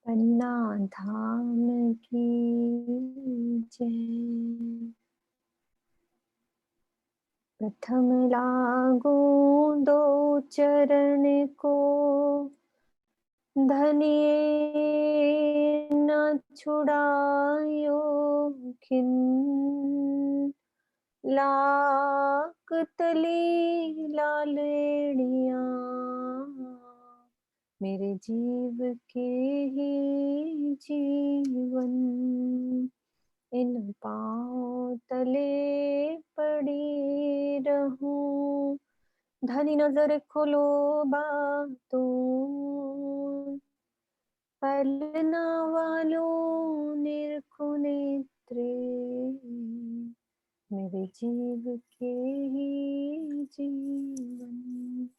पन्ना धाम की जय। प्रथम लागू दो चरण को, धनिये न छुड़ायो खिन। लाख तली लालेड़िया, मेरे जीव के ही जीवन। इन पाँव तले पड़ी रहूं, धनी नजर खोलो बातों। पलना वालों निरखो नेत्रे, मेरे जीव के ही जीवन।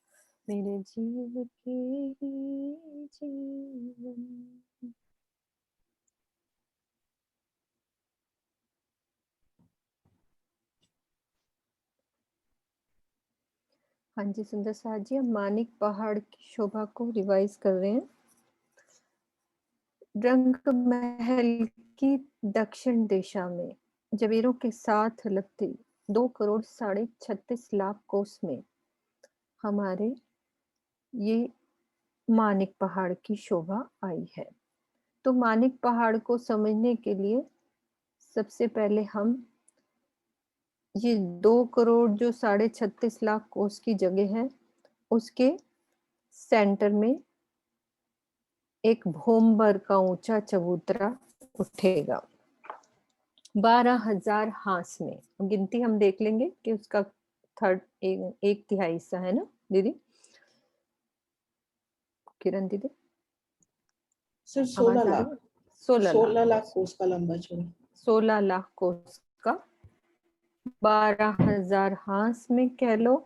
मेरे जीव के ही जीवन। हाँ जी सुंदर साथ जी, हम मानिक पहाड़ की शोभा को रिवाइज कर रहे हैं। रंग महल की दक्षिण दिशा में जबीरों के साथ लगती 2 करोड़ 36 लाख कोस में हमारे ये मानिक पहाड़ की शोभा आई है। तो मानिक पहाड़ को समझने के लिए सबसे पहले हम ये 2 करोड़ जो 36 लाख कोस की जगह है, उसके सेंटर में एक भोमभर का ऊंचा चबूतरा उठेगा 12,000 हांस में। गिनती हम देख लेंगे कि उसका थर्ड एक तिहाई हिस्सा है ना दीदी, किरण दीदी? सर 16 लाख 16 लाख कोस का लंबा चौड़ा, 16 लाख कोस का 12,000 हांस में कह लो,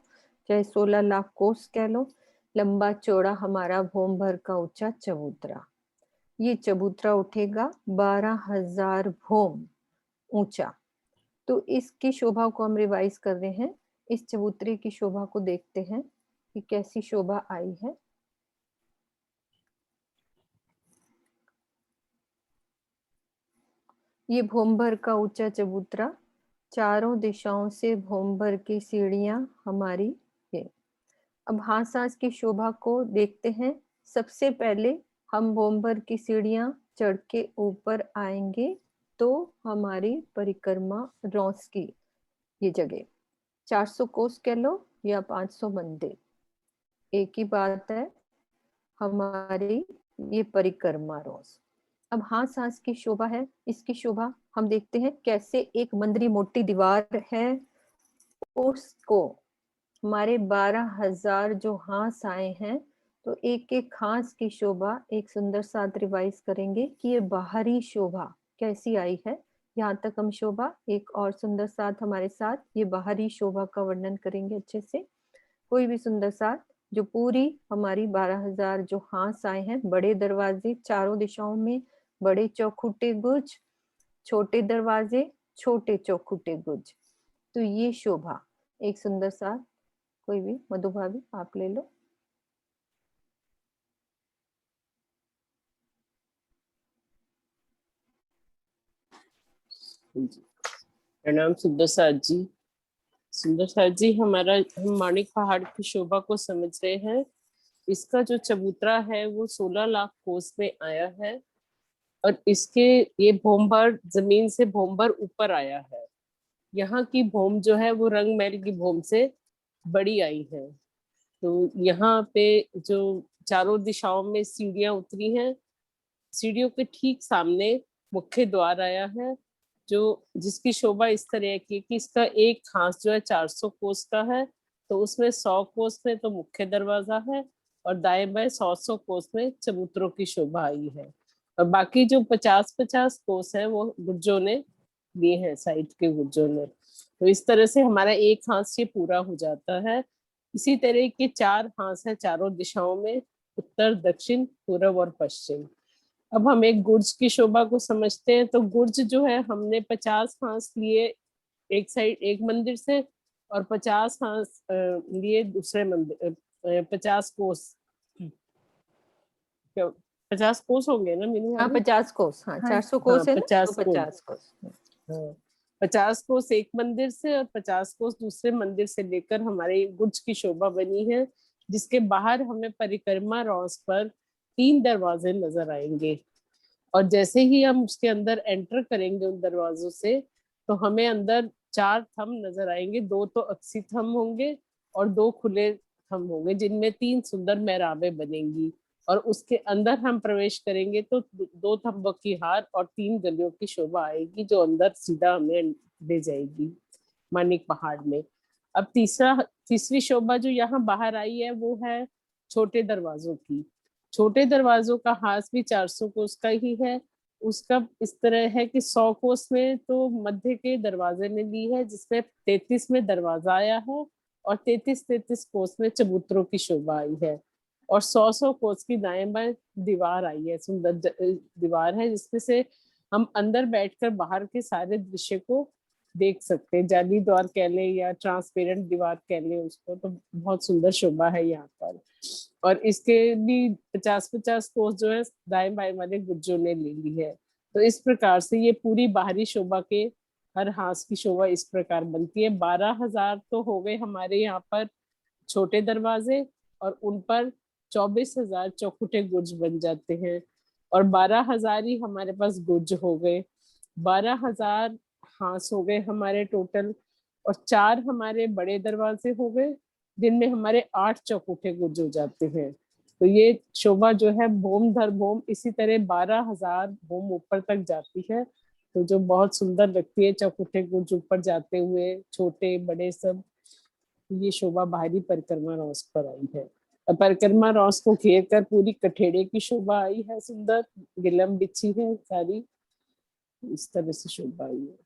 चाहे 16 लाख कोस कह लो, लंबा चौड़ा हमारा भोमभर का ऊंचा चबूतरा। ये चबूतरा उठेगा 12,000 भोम ऊंचा। तो इसकी शोभा को हम रिवाइज कर रहे हैं। इस चबूतरे की शोभा को देखते हैं कि कैसी शोभा आई है। ये भोमभर का ऊंचा चबूतरा, चारों दिशाओं से भोमभर की सीढ़ियां हमारी ये। अब हांस हांस की शोभा को देखते हैं। सबसे पहले हम भोमभर की सीढ़ियां चढ़ के ऊपर आएंगे तो हमारी परिक्रमा रॉस की ये जगह 400 कोस कह लो या 500 मंदिर, एक ही बात है हमारी ये परिक्रमा रोज। अब हांस हांस की शोभा है, इसकी शोभा हम देखते हैं कैसे एक मंदिरी मोटी दीवार है, उसको हमारे 12,000 जो हांस आए हैं, तो एक एक हांस की शोभा एक सुंदर साथ रिवाइज करेंगे कि ये बाहरी शोभा कैसी आई है। यहाँ तक हम शोभा, एक और सुंदर साथ हमारे साथ ये बाहरी शोभा का वर्णन करेंगे अच्छे से। कोई भी सुंदर साथ जो पूरी हमारी 12,000 जो हांस आए हैं, बड़े दरवाजे चारों दिशाओं में, बड़े चौखुटे गुज, छोटे दरवाजे, छोटे चौखुटे गुज। तो ये शोभा एक सुंदर साथ, कोई भी मधु भाभी आप ले लो। प्रणाम सुंदर साथ जी। सुंदर साथ जी, हम मानिक पहाड़ की शोभा को समझ रहे हैं। इसका जो चबूतरा है वो 16 लाख कोस में आया है और इसके ये भोमभर जमीन से भोमभर ऊपर आया है। यहाँ की भूम जो है वो रंग महल की भूम से बड़ी आई है। तो यहाँ पे जो चारों दिशाओं में सीढ़ियां उतरी हैं, सीढ़ियों के ठीक सामने मुख्य द्वार आया है, जो जिसकी शोभा इस तरह की है कि इसका एक हांस जो है 400 कोस का है, तो उसमें 100 कोस में तो मुख्य दरवाजा है और दाएं बाएं 100 कोस में चबूतरों की शोभा आई है। और बाकी जो 50-50 कोस है वो गुर्जों ने लिए हैं, साइड के गुर्जों ने। तो इस तरह से हमारा एक हांस ये पूरा हो जाता है। इसी तरह के 4 हांस है चारों दिशाओं में, उत्तर दक्षिण पूर्व और पश्चिम। अब हम एक गुर्ज की शोभा को समझते हैं। तो गुर्ज जो है हमने 50 हांस लिए एक साइड एक मंदिर से और 50 हांस लिए दूसरे मंदिर, 50 कोस 50 कोस होंगे ना मीनू हाँ, भाभी? 50 कोस, हाँ, हाँ 400 हाँ, कोस है ना, 50 तो कोस। 50 कोस। हाँ, 50 कोस एक मंदिर से और 50 कोस दूसरे मंदिर से लेकर हमारे गुज की शोभा बनी है, जिसके बाहर हमें परिक्रमा रॉस पर 3 दरवाजे नजर आएंगे। और जैसे ही हम उसके अंदर एंटर करेंगे उन दरवाजों से, तो हमें अंदर 4 थंब नजर आएंगे। 2 तो अक्सी थंब होंगे और 2 खुले थंब होंगे, जिनमें 3 सुंदर मेहराबें बनेंगी। और उसके अंदर हम प्रवेश करेंगे तो 2 थंबों की हार और 3 गलियों की शोभा आएगी, जो अंदर सीधा हमें ले जाएगी मानिक पहाड़ में। अब तीसरी शोभा जो यहाँ बाहर आई है वो है छोटे दरवाजों की। छोटे दरवाजों का हास भी 400 कोस का ही है। उसका इस तरह है कि 100 कोस में तो मध्य के दरवाजे ने ली है, जिसमें 33 में दरवाजा आया है और 33 कोस में चबूतरों की शोभा आई है। और 100 कोस की दाएं बाएं दीवार आई है, सुंदर दीवार है, जिसमें से हम अंदर बैठकर बाहर के सारे दृश्य को देख सकते हैं। जाली द्वार कह ले या ट्रांसपेरेंट दीवार कह ले उसको, तो बहुत सुंदर शोभा है यहाँ पर। और इसके भी 50-50 कोस जो है दाएं बाएं वाले गुज्जों ने ले ली है। तो इस प्रकार से ये पूरी बाहरी शोभा के हर हास की शोभा इस प्रकार बनती है। 12,000 तो हो गए हमारे यहाँ पर छोटे दरवाजे, और उन पर 24,000 चौखुटे गुर्ज बन जाते हैं। और 12,000 ही हमारे पास गुर्ज हो गए। 12,000 हांस हो गए हमारे टोटल। और 4 हमारे बड़े दरवाजे हो गए, जिनमें हमारे 8 चौखुटे गुर्ज हो जाते हैं। तो ये शोभा जो है भोम धर भोम, इसी तरह 12,000 भोम ऊपर तक जाती है। तो जो बहुत सुंदर लगती है, चौखुटे गुर्ज ऊपर जाते हुए, छोटे बड़े सब। ये शोभा बाहरी परिक्रमा रॉस पर आई है। और परिक्रमा रॉस को घेर कर पूरी कठेड़े की शोभा आई है, सुंदर गिलम बिछी है सारी, इस तरह से शोभा आई है।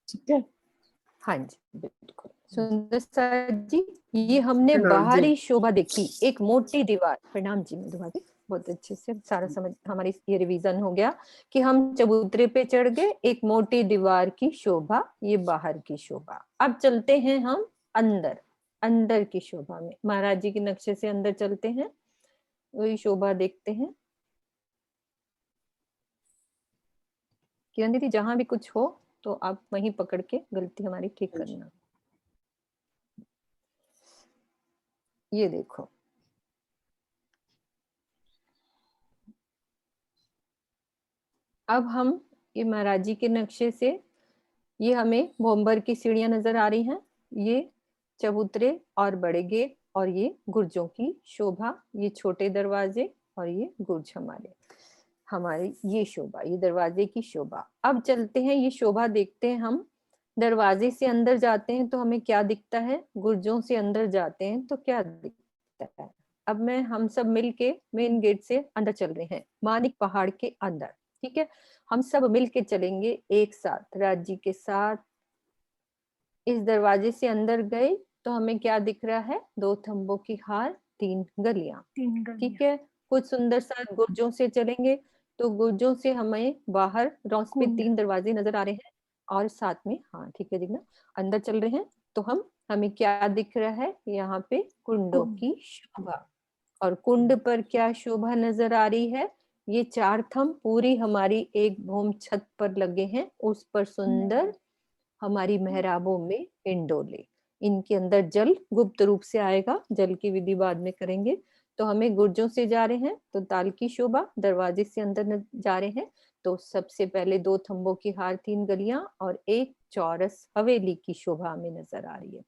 ठीक है, हाँ जी, बिल्कुल सुंदर सर जी। ये हमने प्रणाम जी। बाहरी शोभा देखी, एक मोटी दीवार। प्रणाम जी मधुबा जी, बहुत अच्छे से सारा समझ, हमारी ये रिवीजन हो गया कि हम चबूतरे पे चढ़ गए, एक मोटी दीवार की शोभा, ये बाहर की शोभा। अब चलते हैं हम अंदर, अंदर की शोभा में महाराज जी के नक्शे से अंदर चलते हैं, वही शोभा देखते हैं। किरण दीदी जहां भी कुछ हो तो आप वहीं पकड़ के गलती हमारी ठीक करना। ये देखो, अब हम ये महाराज जी के नक्शे से, ये हमें भोंबर की सीढ़ियां नजर आ रही हैं, ये चबूतरे और बड़े गेट, और ये गुर्जों की शोभा, ये छोटे दरवाजे और ये गुर्ज हमारे हमारे ये शोभा, ये दरवाजे की शोभा। अब चलते हैं, ये शोभा देखते हैं हम। दरवाजे से अंदर जाते हैं तो हमें क्या दिखता है, गुर्जों से अंदर जाते हैं तो क्या दिखता है। अब हम सब मिलके मेन गेट से अंदर चल रहे हैं, मानिक पहाड़ के अंदर। ठीक है, हम सब मिलके चलेंगे एक साथ राज जी के साथ। इस दरवाजे से अंदर गए तो हमें क्या दिख रहा है, 2 थंबों की हार, 3 गलियां। ठीक है, कुछ सुंदर सा गुर्जों से चलेंगे तो गुर्जों से हमें बाहर रॉस पे 3 दरवाजे नजर आ रहे हैं, और साथ में, हाँ ठीक है दिखना, अंदर चल रहे हैं तो हमें क्या दिख रहा है, यहाँ पे कुंडों की शोभा। और कुंड पर क्या शोभा नजर आ रही है, ये 4 थंब पूरी हमारी एक भूम छत पर लगे हैं, उस पर सुंदर हमारी मेहराबों में इंडोले। इनके अंदर जल गुप्त रूप से आएगा, जल की विधि बाद में करेंगे। तो हमें गुर्जों से जा रहे हैं तो ताल की शोभा, दरवाजे से अंदर जा रहे हैं तो सबसे पहले 2 थंबों की हार, 3 गलियां और एक चौरस हवेली की शोभा हमें नजर आ रही है।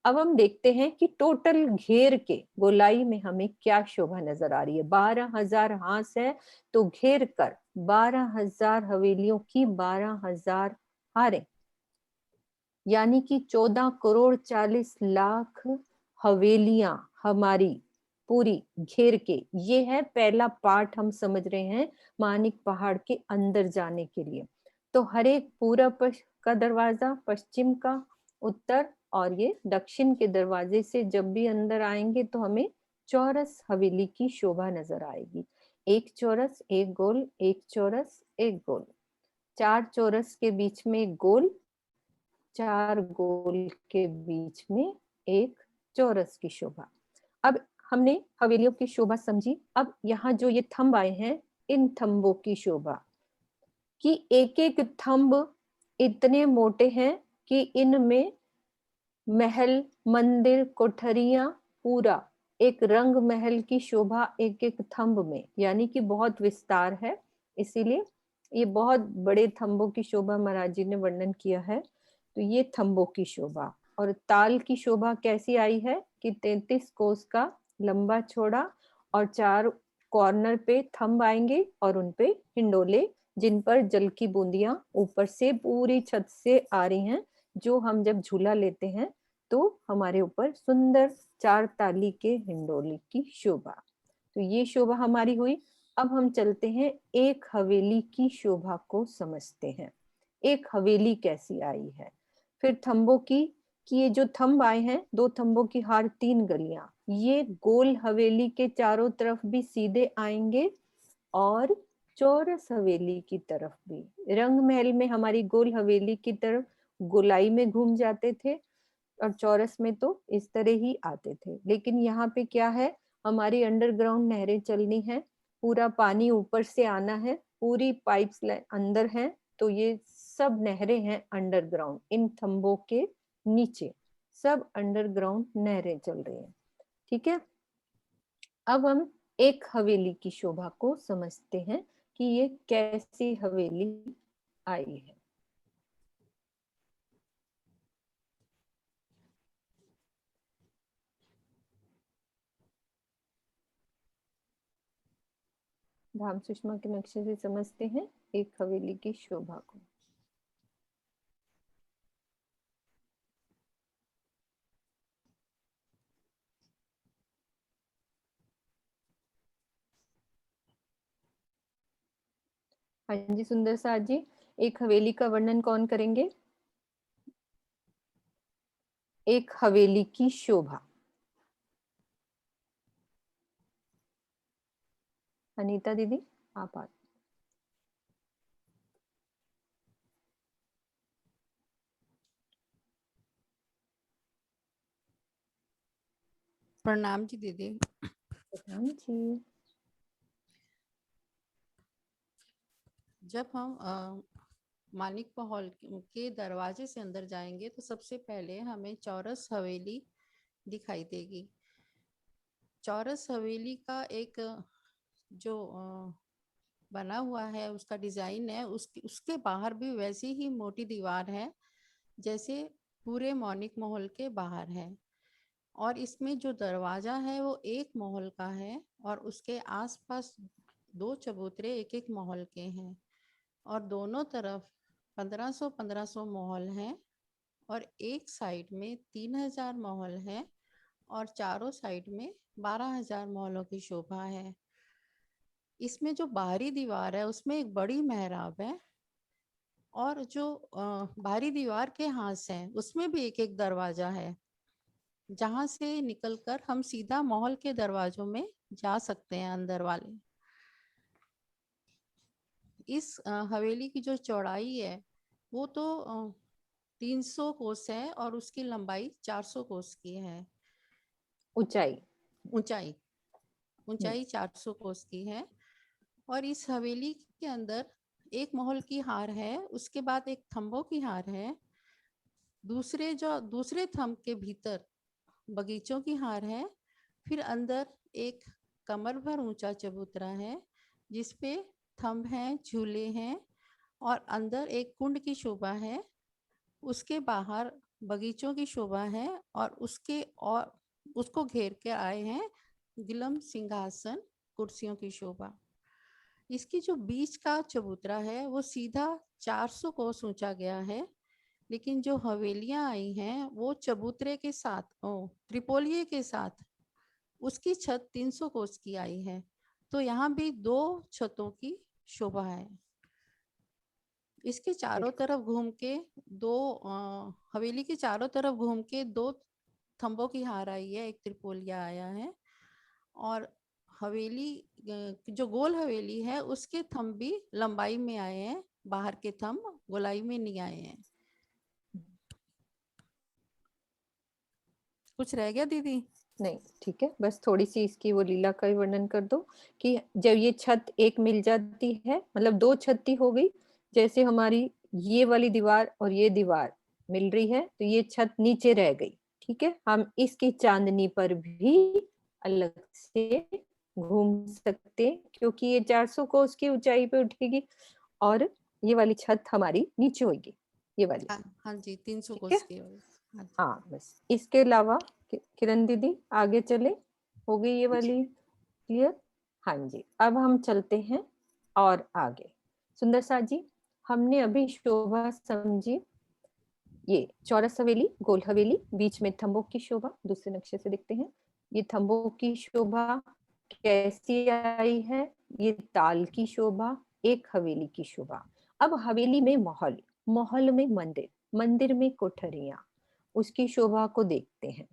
अब हम देखते हैं कि टोटल घेर के गोलाई में हमें क्या शोभा नजर आ रही है। 12,000 हांस है तो घेर कर 12,000 हवेलियों की 12,000 हारें, यानी कि 14 करोड़ 40 लाख हवेलियां हमारी पूरी घेर के। ये है पहला पार्ट, हम समझ रहे हैं मानिक पहाड़ के अंदर जाने के लिए। तो हर एक पूरब का दरवाजा, पश्चिम का, उत्तर और ये दक्षिण के दरवाजे से जब भी अंदर आएंगे तो हमें चौरस हवेली की शोभा नजर आएगी। एक चौरस, एक गोल, एक चौरस, एक गोल, 4 चौरस के बीच में एक गोल, 4 गोल के बीच में एक चौरस की शोभा। अब हमने हवेलियों की शोभा समझी। अब यहाँ जो ये थंब आए हैं, इन थंबों की शोभा, कि एक एक थंब इतने मोटे हैं कि इनमें महल, मंदिर, कोठरियां, पूरा एक रंग महल की शोभा एक एक थंब में, यानी कि बहुत विस्तार है। इसीलिए ये बहुत बड़े थंबों की शोभा महाराज जी ने वर्णन किया है। तो ये थंबों की शोभा। और ताल की शोभा कैसी आई है कि 33 कोस का लंबा चौड़ा, और 4 कॉर्नर पे थंब आएंगे और उनपे हिंडोले, जिन पर जल की बूंदियां ऊपर से पूरी छत से आ रही हैं, जो हम जब झूला लेते हैं तो हमारे ऊपर सुंदर 4 ताली के हिंडोले की शोभा। तो ये शोभा हमारी हुई। अब हम चलते हैं एक हवेली की शोभा को समझते हैं। एक हवेली कैसी आई है। फिर थंबों की, कि ये जो थंब आए हैं, 2 थंबों की हार 3 गलियां, ये गोल हवेली के चारों तरफ भी सीधे आएंगे और चौरस हवेली की तरफ भी। रंग महल में हमारी गोल हवेली की तरफ गोलाई में घूम जाते थे, और चौरस में तो इस तरह ही आते थे। लेकिन यहाँ पे क्या है, हमारी अंडरग्राउंड नहरें चलनी है, पूरा पानी ऊपर से आना है, पूरी पाइप्स अंदर हैं, तो ये सब नहरें हैं अंडरग्राउंड। इन थंबों के नीचे सब अंडरग्राउंड नहरें चल रही हैं। ठीक है। अब हम एक हवेली की शोभा को समझते हैं कि ये कैसी हवेली आई है। धाम सुषमा के नक्शे से समझते हैं एक हवेली की शोभा को। हाँ जी सुंदर साथ जी, एक हवेली का वर्णन कौन करेंगे। एक हवेली की शोभा। अनीता दीदी आप आ। प्रणाम जी दीदी। प्रणाम जी। जब हम मानिक महल के दरवाजे से अंदर जाएंगे तो सबसे पहले हमें चौरस हवेली दिखाई देगी। चौरस हवेली का एक जो बना हुआ है, उसका डिजाइन है, उसके बाहर भी वैसी ही मोटी दीवार है जैसे पूरे मानिक महल के बाहर है। और इसमें जो दरवाजा है वो एक महल का है और उसके आसपास 2 चबूतरे एक एक महल के हैं और दोनों तरफ 1500 महल हैं और एक साइड में 3000 महल है और चारों साइड में 12000 महलों की शोभा है। इसमें जो बाहरी दीवार है उसमें एक बड़ी मेहराब है और जो बाहरी दीवार के हाथ है उसमें भी एक एक दरवाजा है, जहां से निकलकर हम सीधा महल के दरवाजों में जा सकते हैं अंदर वाले। इस हवेली की जो चौड़ाई है वो तो 300 कोस है और उसकी लंबाई 400 कोस की है। ऊंचाई ऊंचाई ऊंचाई 400 कोस की है। और इस हवेली के अंदर एक महल की हार है, उसके बाद एक थंबों की हार है, दूसरे थंब के भीतर बगीचों की हार है, फिर अंदर एक कमर भर ऊंचा चबूतरा है जिसपे थंब हैं, झूले हैं और अंदर एक कुंड की शोभा है। उसके बाहर बगीचों की शोभा है और उसको घेर के आए हैं गिलम सिंहासन कुर्सियों की शोभा। इसकी जो बीच का चबूतरा है वो सीधा 400 कोस ऊंचा गया है, लेकिन जो हवेलियां आई हैं वो चबूतरे के साथ त्रिपोलिये के साथ उसकी छत 300 कोस की आई है। तो यहाँ भी 2 छतों की शोभा है। इसके चारों तरफ घूम के हवेली के चारों तरफ घूम के 2 थंबों की हार आई है, एक त्रिपोलिया आया है और हवेली जो गोल हवेली है उसके थंब भी लंबाई में आए हैं, बाहर के थंब गोलाई में नहीं आए हैं। कुछ रह गया दीदी? नहीं, ठीक है, बस थोड़ी सी इसकी वो लीला का ही वर्णन कर दो कि जब ये छत एक मिल जाती है, मतलब दो छत हो गई, जैसे हमारी ये वाली दीवार और ये दीवार मिल रही है तो ये छत नीचे रह गई, ठीक है। हम इसकी चांदनी पर भी अलग से घूम सकते हैं क्योंकि ये 400 कोस की ऊंचाई पे उठेगी और ये वाली छत हमारी नीचे होगी, ये वाली, हाँ जी, 300 ठीक कोस है। की वाली। हाँ जी। हाँ, बस इसके अलावा किरण दीदी आगे चले, हो गई ये वाली क्लियर। हाँ जी, अब हम चलते हैं और आगे। सुंदर सा जी, हमने अभी शोभा समझी, ये चौरस हवेली, गोल हवेली, बीच में थंबों की शोभा, दूसरे नक्शे से देखते हैं। ये थंबों की शोभा कैसी आई है, ये ताल की शोभा, एक हवेली की शोभा। अब हवेली में महल, महल में मंदिर, मंदिर में कोठरियां, उसकी शोभा को देखते हैं।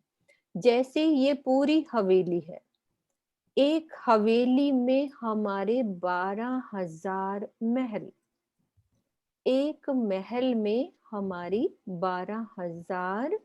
जैसे ये पूरी हवेली है, एक हवेली में हमारे 12,000 महल, एक महल में हमारी 12,000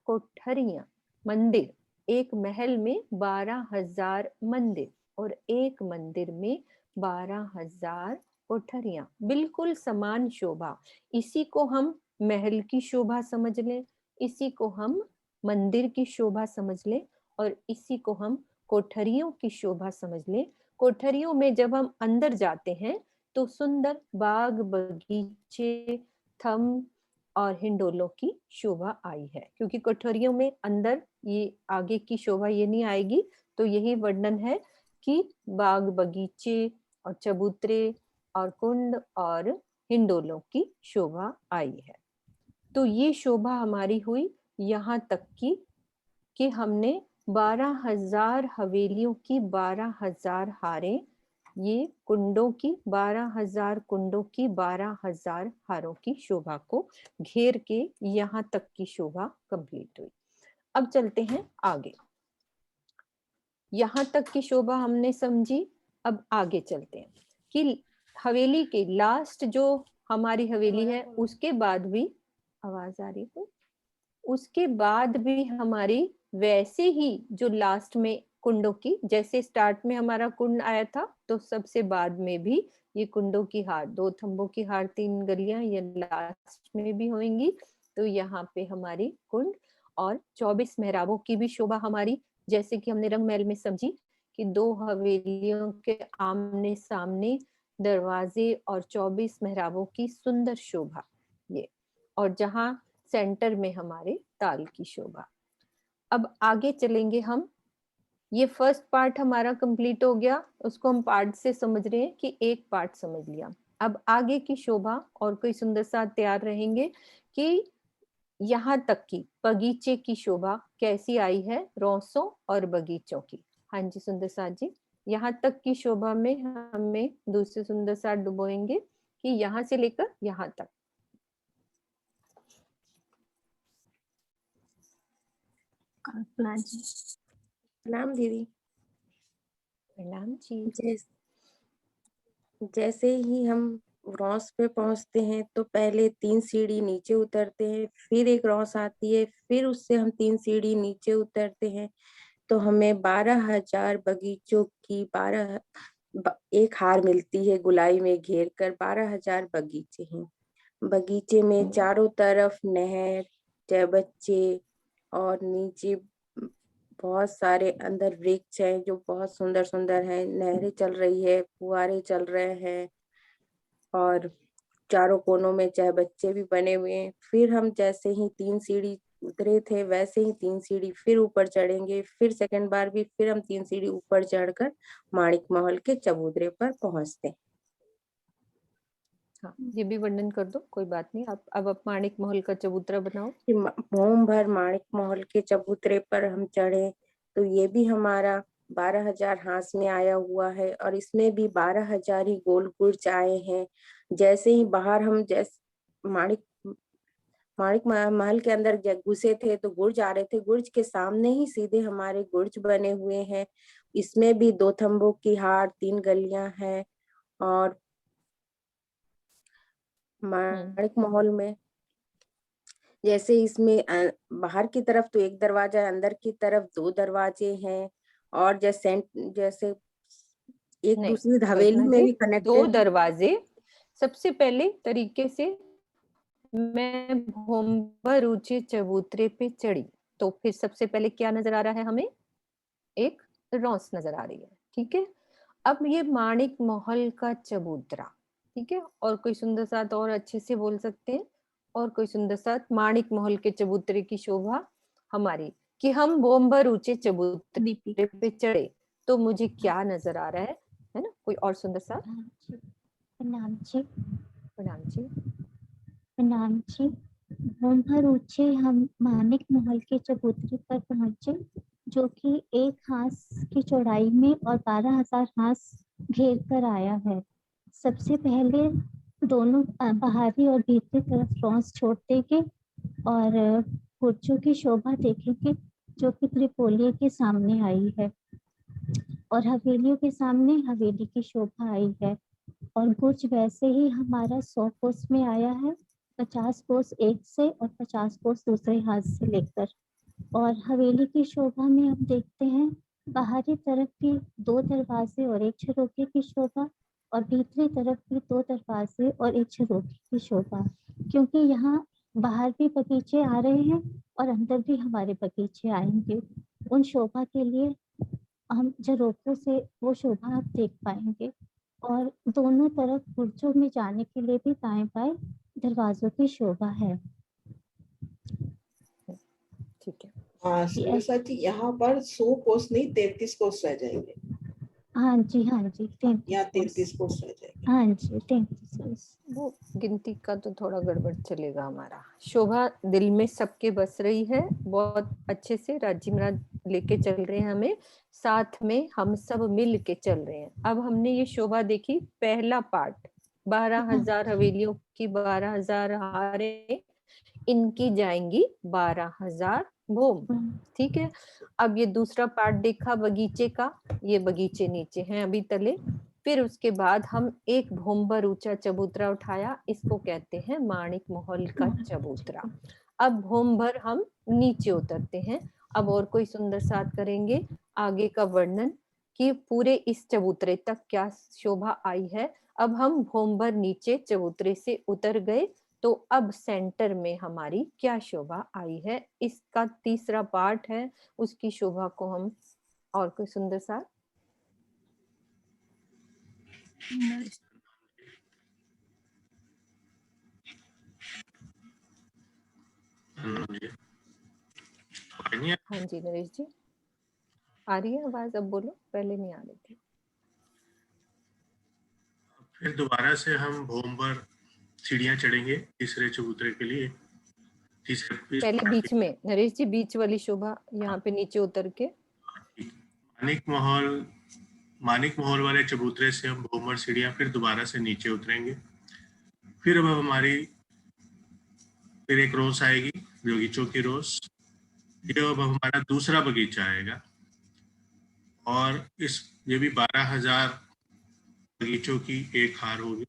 कोठरियां, मंदिर, एक महल में 12,000 मंदिर और एक मंदिर में 12,000 कोठरियां, बिल्कुल समान शोभा। इसी को हम महल की शोभा समझ लें, इसी को हम मंदिर की शोभा समझ लें और इसी को हम कोठरियों की शोभा समझ लें। कोठरियों में जब हम अंदर जाते हैं तो सुंदर बाग बगीचे, थंब और हिंडोलों की शोभा आई है, क्योंकि कोठरियों में अंदर ये आगे की शोभा ये नहीं आएगी, तो यही वर्णन है कि बाग बगीचे और चबूतरे और कुंड और हिंडोलों की शोभा आई है। तो ये शोभा हमारी हुई यहाँ तक की कि हमने 12,000 हवेलियों की 12,000 हारें, ये कुंडों की 12,000 कुंडों की 12,000 हारों की शोभा को घेर के यहाँ तक की शोभा कंप्लीट हुई। अब चलते हैं आगे, यहाँ तक की शोभा हमने समझी। अब आगे चलते हैं कि हवेली के लास्ट जो हमारी हवेली है उसके बाद भी, आवाज आ रही है, उसके बाद भी हमारी वैसे ही जो लास्ट में कुंडों की, जैसे स्टार्ट में हमारा कुंड आया था तो सबसे बाद में भी ये कुंडों की हार, दो थंबों की हार, तीन गलियां, ये लास्ट में भी होंगी। तो यहाँ पे हमारी कुंड और 24 मेहराबों की भी शोभा हमारी, जैसे कि हमने रंग महल में समझी कि दो हवेलियों के आमने सामने दरवाजे और 24 मेहराबों की सुंदर शोभा ये, और जहाँ सेंटर में हमारे ताल की शोभा। अब आगे चलेंगे हम, ये फर्स्ट पार्ट हमारा कंप्लीट हो गया, उसको हम पार्ट से समझ रहे हैं कि एक पार्ट समझ लिया। अब आगे की शोभा और कोई सुंदर सा तैयार रहेंगे कि यहाँ तक की बगीचे की शोभा कैसी आई है, रौसों और बगीचों की। हाँ जी सुंदर साथ जी, यहाँ तक की शोभा में हमें दूसरे सुंदर साथ डुबोएंगे कि यहाँ से लेकर यहाँ तक। कल्पना जी, प्रणाम दीदी। प्रणाम जी। जैसे ही हम रॉस पे पहुंचते हैं तो पहले 3 सीढ़ी नीचे उतरते हैं, फिर एक रॉस आती है, फिर उससे हम 3 सीढ़ी नीचे उतरते हैं, तो हमें 12,000 बगीचों की एक हार मिलती है, गुलाई में घेर कर 12,000 बगीचे हैं। बगीचे में चारों तरफ नहर, चहबच्चे और नीचे बहुत सारे अंदर वृक्ष हैं जो बहुत सुंदर सुंदर हैं, नहरें चल रही है, फुहारे चल रहे हैं और चारों कोनों में चहबच्चे भी बने हुए हैं। फिर हम जैसे ही 3 सीढ़ी उतरे थे वैसे ही 3 सीढ़ी फिर ऊपर चढ़ेंगे, फिर सेकंड बार भी फिर हम 3 सीढ़ी ऊपर चढ़कर माणिक महल के चबूतरे पर पहुंचते हैं। हाँ, ये भी वर्णन कर दो, कोई बात नहीं। अब माणिक महल का चबूतरा बनाओ। मोम भर माणिक महल के चबूतरे पर हम चढ़े तो ये भी हमारा 12,000 हाथ में आया हुआ है और इसमें भी 12,000 ही गोल गुर्ज आए हैं। जैसे ही बाहर हम माणिक महल के अंदर घुसे थे तो गुर्ज आ रहे थे, गुर्ज के सामने ही सीधे हमारे गुर्ज बने हुए हैं। इसमें भी 2 थंबों की हार, 3 गलियां हैं और माणिक महल में जैसे इसमें बाहर की तरफ तो एक दरवाजा है, अंदर की तरफ 2 दरवाजे हैं, और जैसे एक नहीं दूसरी हवेली कल्पना में जी, भी 2 कनेक्टेड है। दरवाजे सबसे पहले तरीके से मैं भोंबर ऊंचे चबूतरे पे चढ़ी, तो फिर सबसे पहले क्या नजर आ रहा है हमें? एक रॉस नजर आ रही है, ठीक है। अब ये माणिक महल का चबूतरा, ठीक है, और कोई सुंदर साथ और अच्छे से बोल सकते हैं, और कोई सुंदर साथ माणिक महल के चबूतरे की शोभा हमारी, कि हम भोंबर ऊंचे चबूतरे पे चढ़े, तो मुझे क्या नजर आ रहा है ना? कोई और सुंदर साथ? प्रणाम जी। प्रणाम जी। प्रणाम जी। भूमभर ऊंचे हम मानिक महल के चबूतरे पर पहुंचे, जो कि 1 हाथ की चौड़ाई में और 12,000 हाथ घेर कर आया है। सबसे पहले दोनों बाहरी और भीतरी तरफ क्रॉस छोड़ देंगे और बुर्जों की शोभा देखेंगे, जो कि त्रिपोलिये के सामने आई है, और हवेलियों के सामने हवेली की शोभा आई है। और बुर्ज वैसे ही हमारा 100 कोस में आया है, 50 कोस एक से और 50 कोस दूसरे हाथ से लेकर। और हवेली की शोभा में हम देखते हैं बाहरी तरफ भी 2 दरवाजे और 1 झरोखे की शोभा, और भीतरी तरफ भी 2 दरवाजे और 1 झरोखे की शोभा, क्योंकि यहाँ बाहर भी बगीचे आ रहे हैं और अंदर भी हमारे बगीचे आएंगे। उन शोभा के लिए हम झरोखों से वो शोभा आप देख पाएंगे। और दोनों तरफ बुर्जों में जाने के लिए भी दाएं बाएं दरवाजों की शोभा है। ठीक है। हाँ सुंदर साथ जी, यहाँ पर 100 कोस नहीं 33 कोस रह जाएंगे। हाँ जी, हाँ जी, 33 यहाँ कोस। 33 कोस रह जाएंगे। हाँ जी, 33 कोस। वो गिनती का तो थोड़ा गड़बड़ चलेगा हमारा। शोभा दिल में सबके बस रही है, बहुत अच्छे से राजी महाराज लेके चल रहे हैं हमें, साथ में हम सब मिल के चल रहे हैं। अब हमने ये शोभा देखी, पहला पार्ट 12,000 हवेलियों की 12,000 हारें, इनकी जाएंगी 12,000 भोम, ठीक है। अब ये दूसरा पार्ट देखा बगीचे का, ये बगीचे नीचे हैं अभी तले। फिर उसके बाद हम एक भोंबर ऊंचा चबूतरा उठाया, इसको कहते हैं माणिक महल का चबूतरा। अब भोंबर हम नीचे उतरते हैं। अब और कोई सुंदर साथ करेंगे आगे का वर्णन कि पूरे इस चबूतरे तक क्या शोभा आई है। अब हम भोंबर नीचे चबूतरे से उतर गए, तो अब सेंटर में हमारी क्या शोभा आई है, इसका तीसरा पार्ट है, उसकी शोभा को हम, और कोई सुंदर सा? हाँ जी नरेश जी, आ रही है आवाज? अब बोलो, पहले नहीं आ रही थी। फिर दोबारा से हम भोंबर सीढ़ियां चढ़ेंगे तीसरे चबूतरे के लिए। पहले बीच में नरेश जी, बीच वाली शोभा यहाँ पे नीचे उतर के मानिक महल वाले चबूतरे से हम भोंबर सीढ़ियां फिर दोबारा से नीचे उतरेंगे। फिर अब हमारी फिर एक रोस आएगी, बगीचों की रोस। ये अब हमारा दूसरा बगीचा आएगा, और ये भी 12,000 बगीचों की एक हार होगी।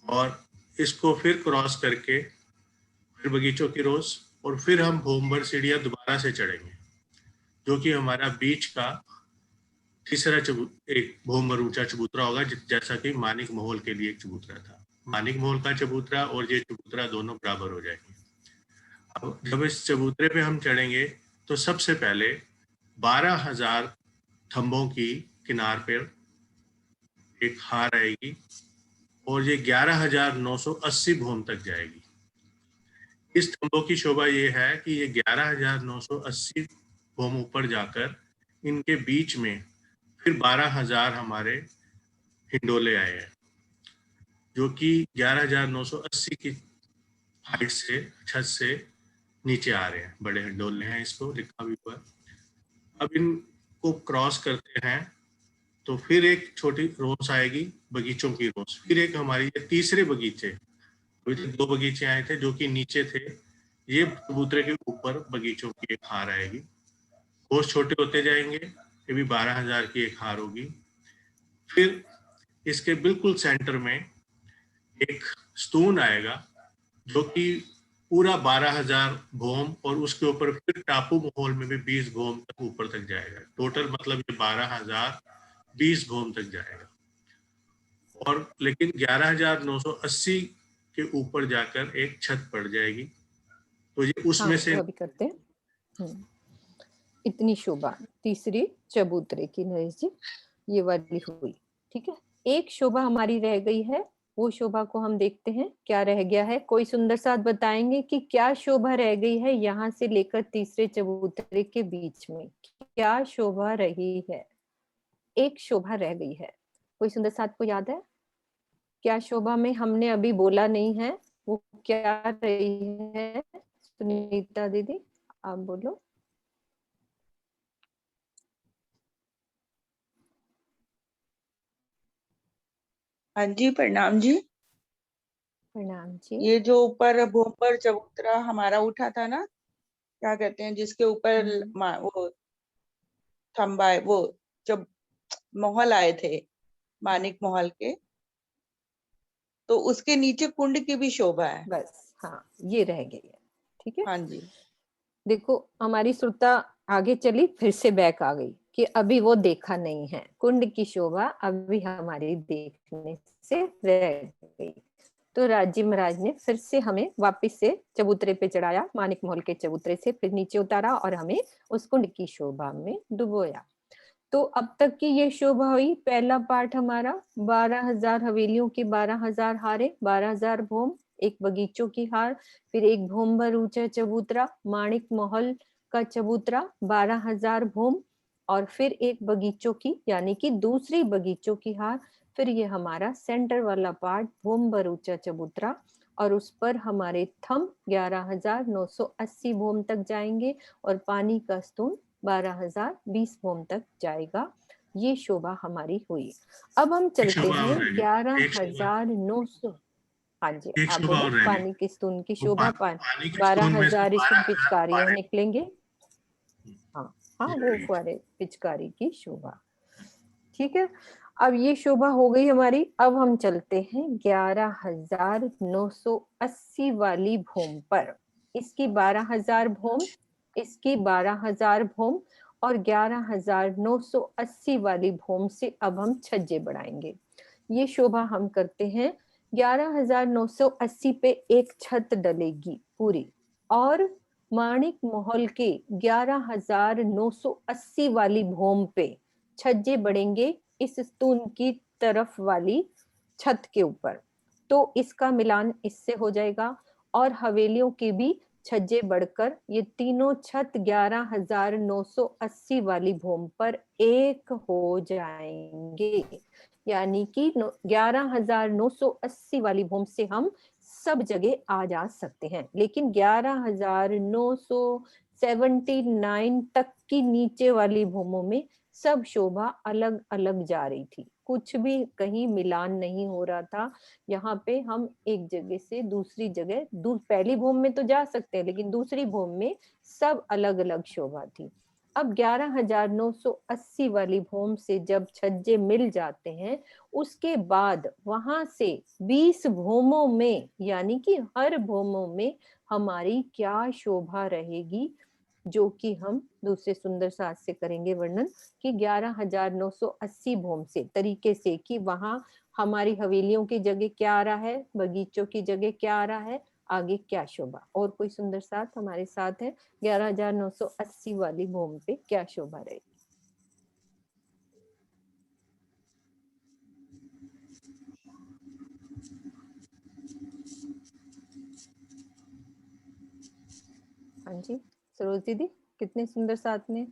और इसको फिर क्रॉस करके फिर बगीचों की रोस, और फिर हम भोंबर सीढ़ियां दोबारा से चढ़ेंगे, जो कि हमारा बीच का तीसरा एक भोंबर ऊंचा चबूतरा होगा, जैसा कि मानिक महल के लिए एक चबूतरा था। मानिक महल का चबूतरा और ये चबूतरा दोनों बराबर हो जाएंगे। अब जब इस चबूतरे पे हम चढ़ेंगे, तो सबसे पहले 12,000 थंबों की किनार पर एक हार आएगी, और ये 11,980 भोम तक जाएगी। इस थंबों की शोभा ये है कि ये 11,980 भोम ऊपर जाकर इनके बीच में फिर 12,000 हमारे हिंडोले आए हैं, जो कि 11,980 की हाइट से, छत से नीचे आ रहे हैं। बड़े हिंडोले हैं, इसको लिखा भी हुआ। अब इनको क्रॉस करते हैं तो फिर एक छोटी रोस आएगी, बगीचों की रोस। फिर एक हमारी ये तीसरे बगीचे, अभी तक 2 बगीचे आए थे जो कि नीचे थे, ये कबूतरे के ऊपर बगीचों की एक हार आएगी। रोस छोटे होते जाएंगे, ये भी 12,000 की एक हार होगी। फिर इसके बिल्कुल सेंटर में एक स्तून आएगा, जो कि पूरा 12,000 भोम, और उसके ऊपर फिर टापू माहौल में भी 20 भोम तक ऊपर तक जाएगा। टोटल मतलब ये 12,020 भोम तक जाएगा। और लेकिन 11,980 के ऊपर जाकर एक छत पड़ जाएगी, तो ये उसमें से वो अभी करते हैं। इतनी शोभा तीसरी चबूतरे की नरेश जी, ये वाली हुई। ठीक है, एक शोभा हमारी रह गई है, वो शोभा को हम देखते हैं क्या रह गया है। कोई सुंदर साथ बताएंगे कि क्या शोभा रह गई है यहाँ से लेकर तीसरे चबूतरे के बीच में, क्या शोभा रही है? एक शोभा रह गई है, कोई सुंदर साथ को याद है क्या शोभा में हमने अभी बोला नहीं है, वो क्या रही है? सुनीता दीदी आप बोलो। हाँ जी, प्रणाम जी। प्रणाम जी। ये जो ऊपर भोंपर चबूतरा हमारा उठा था ना, क्या कहते हैं, जिसके ऊपर वो थंबा है, वो जब महल आए थे मानिक महल के, तो उसके नीचे कुंड की भी शोभा है। बस हाँ, ये रह गई है। ठीक है, हाँ जी। देखो हमारी श्रोता आगे चली, फिर से बैक आ गई कि अभी वो देखा नहीं है, कुंड की शोभा अभी हमारी देखने से रह गई। तो राजी महाराज ने फिर से हमें वापस से चबूतरे पे चढ़ाया, मानिक महल के चबूतरे से फिर नीचे उतारा और हमें उस कुंड की शोभा में डुबोया। तो अब तक की ये शोभा हुई पहला पार्ट हमारा, 12,000 हवेलियों की 12,000 हारे, 12,000 भोम, एक बगीचों की हार, फिर एक भोम भर ऊंचा चबूतरा, माणिक महल का चबूतरा 12,000 भोम, और फिर एक बगीचों की यानी कि दूसरी बगीचों की हार, फिर ये हमारा सेंटर वाला पार्ट भोम भर ऊंचा चबूतरा, और उस पर हमारे थंब 11,980 भोम तक जाएंगे और पानी का स्तून 12,020 भोम तक जाएगा। ये शोभा हमारी हुई। अब हम चलते हैं 11,900। हाँ जी एक आप शोभा बोलो। और रह गई। पानी की स्तून की वो शोभा, पानी के स्तून में से 12,000 इसमें 12,000 पिचकारियां फुव्वारे निकलेंगे। हाँ हाँ, वो निकलेंगे। फुव्वारे पिचकारी की शोभा। ठीक है, अब ये शोभा हो गई हमारी। अब हम चलते हैं 11,980 वाली भूम पर। इसकी 12,000 भूम, इसकी 12,000 भूम, और 11,980 वाली भूम से अब हम छज्जे बढ़ाएंगे। ये शोभा हम करते हैं 11,980 पे एक छत डलेगी पूरी, और माणिक महल के 11,980 वाली भूम पे छज्जे बढ़ेंगे इस स्तून की तरफ वाली छत के ऊपर। तो इसका मिलान इससे हो जाएगा, और हवेलियों के भी छज्जे बढ़कर ये तीनों छत 11,980 वाली भूम पर एक हो जाएंगे। यानी कि 11,980 वाली भूम से हम सब जगह आ जा सकते हैं, लेकिन 11,979 तक की नीचे वाली भूमों में सब शोभा अलग अलग जा रही थी, कुछ भी कहीं मिलान नहीं हो रहा था। यहाँ पे हम एक जगह से दूसरी जगह, पहली भूम में तो जा सकते हैं, लेकिन दूसरी भूम में सब अलग अलग शोभा थी। अब 11,980 वाली भूम से जब छज्जे मिल जाते हैं, उसके बाद वहां से 20 भूमों में, यानी कि हर भूमों में हमारी क्या शोभा रहेगी, जो कि हम दूसरे सुंदर साथ से करेंगे वर्णन कि 11,980 भूम से तरीके से कि वहां हमारी हवेलियों की जगह क्या आ रहा है, बगीचों की जगह क्या आ रहा है, आगे क्या शोभा। और कोई सुंदर साथ हमारे साथ है 11,980 वाली भूम पे क्या शोभा रहेगी? हाँ जी सरोज दीदी, कितने सुंदर साथ में।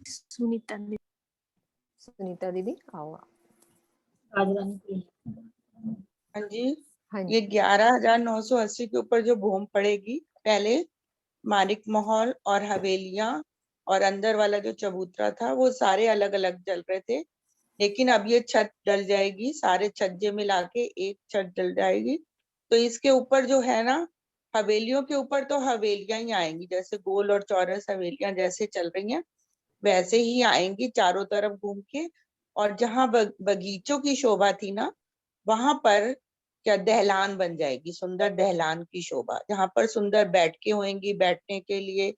सुनीता दीदी। सुनीता दीदी आओ आप। हाँ जी, हाँ ये जी 11,980 के ऊपर जो भूम पड़ेगी, पहले मानिक महल और हवेलियां और अंदर वाला जो चबूतरा था वो सारे अलग अलग चल रहे थे, लेकिन अब ये छत डल जाएगी, सारे छज्जे मिला के एक छत डल जाएगी। तो इसके ऊपर जो है ना, हवेलियों के ऊपर तो हवेलियां ही आएंगी, जैसे गोल और चौरस हवेलियां जैसे चल रही हैं वैसे ही आएंगी चारों तरफ घूम के। और जहां बगीचों की शोभा थी ना, वहां पर क्या दहलान बन जाएगी, सुंदर दहलान की शोभा, जहाँ पर सुंदर बैठकें होंगी, बैठने के लिए